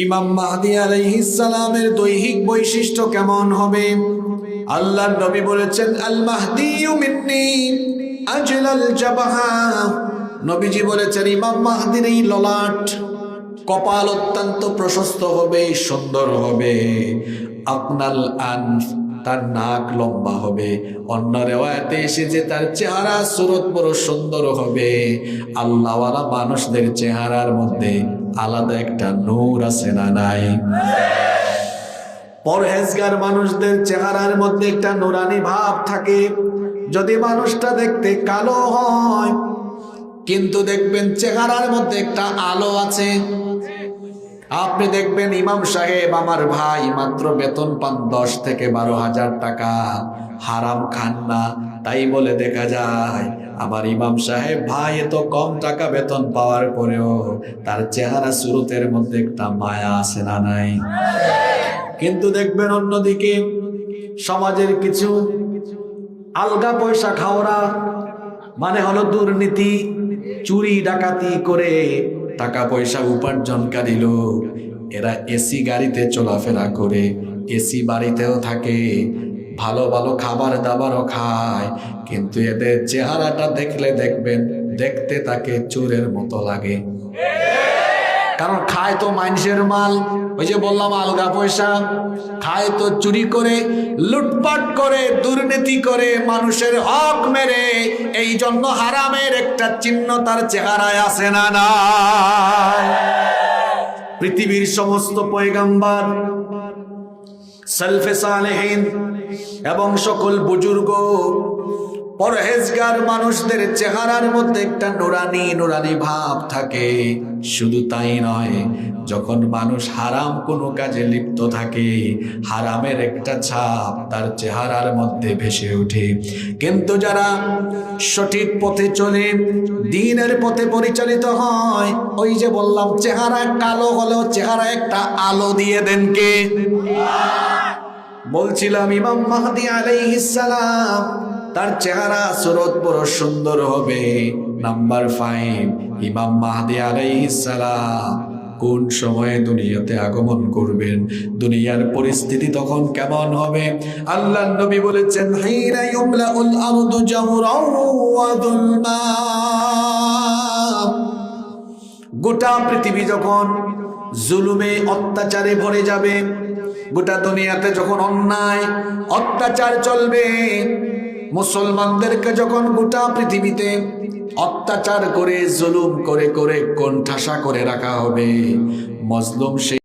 ইমাম মাহদী আলাইহিস সালামের দৈহিক বৈশিষ্ট্য কেমন হবে? আল্লাহর নবী বলেছেন, আল মাহদিয়ু মিন্নি আজলাল জাবহা। নবীজি বলেছেন, ইমাম মাহদীর এই ললাট কপাল অত্যন্ত প্রশস্ত হবে, সুন্দর হবে। আপনাল আনফ, তার নাক লম্বা হবে। অন্য রেওয়ায়াতে এসেছে তার চেহারা সুরত বড় সুন্দর হবে। আল্লাহওয়ালা মানুষদের চেহারার মধ্যে আলাদা একটা নূর আছে না নাই? পরহেজগার মানুষদের চেহারার মধ্যে একটা নুরানি ভাব থাকে। যদি মানুষটা দেখতে কালো হয়, কিন্তু দেখবেন চেহারার মধ্যে একটা আলো আছে। আপনি দেখবেন ইমাম সাহেব আমার ভাই মাত্র বেতন পান 10 থেকে 12,000 টাকা, হারাম খান না, তাই বলে দেখা যায় আমার ইমাম সাহেব ভাই এত কম টাকা বেতন পাওয়ার পরেও তার চেহারা সুরতের মধ্যে একটা মায়া আছে না নাই? কিন্তু দেখবেন অন্যদিকে সমাজের কিছু আলগা পয়সা খাওয়া, মানে হলো দুর্নীতি, চুরি ডাকাতি করে টাকা পয়সা উপার্জনকারী লোক, এরা এসি গাড়িতে চলাফেরা করে, এসি বাড়িতেও থাকে, ভালো ভালো খাবার দাবারও খায়, কিন্তু এদের চেহারাটা দেখলে দেখবেন দেখতে তাকে চোরের মতো লাগে। কারণ খায় তো মানুষের মাল, ওই যে বললাম আলগা পয়সা খায়, তো চুরি করে, লুটপাট করে, দুর্নীতি করে, মানুষের হক মেরে, এই জন্য হারামের একটা চিহ্ন তার চেহারায় আছে না না? পৃথিবীর সমস্ত পয়গম্বর, সালফে সালেহিন এবং সকল বুজুর্গ পরহেজগার মানুষদের চেহারার মধ্যে একটা নুরানি নুরানি ভাব থাকে। শুধু তাই নয়, যখন মানুষ হারাম কোনো কাজে লিপ্ত থাকে, হারামের একটা ছাপ তার চেহারার মধ্যে ভেসে ওঠে। কিন্তু যারা সঠিক পথে চলে, দ্বীনের পথে পরিচালিত হয়, ওই যে বললাম চেহারা কালো হলেও চেহারা একটা আলো দিয়ে দেন কে? বলছিলাম ইমাম মাহদী আলাইহিস সালাম, তার চেহারা সুরত বড় সুন্দর হবে। নাম্বার 5, ইমাম মাহদী আলাইহিস সালাম কোন সময়ে দুনিয়াতে আগমন করবেন, দুনিয়ার পরিস্থিতি তখন কেমন হবে? আল্লাহর নবী বলেছেন, হাইরা ইউমলাউল আরদু জাওরাও ওয়া যুলমা। গোটা পৃথিবী যখন জুলুমে অত্যাচারে ভরে যাবে, গোটা দুনিয়াতে যখন অন্যায় অত্যাচার চলবে, মুসলমানদেরকে যখন গোটা পৃথিবীতে অত্যাচার করে, জুলুম করে করে কোণঠাসা করে রাখা হবে, মজলুম সে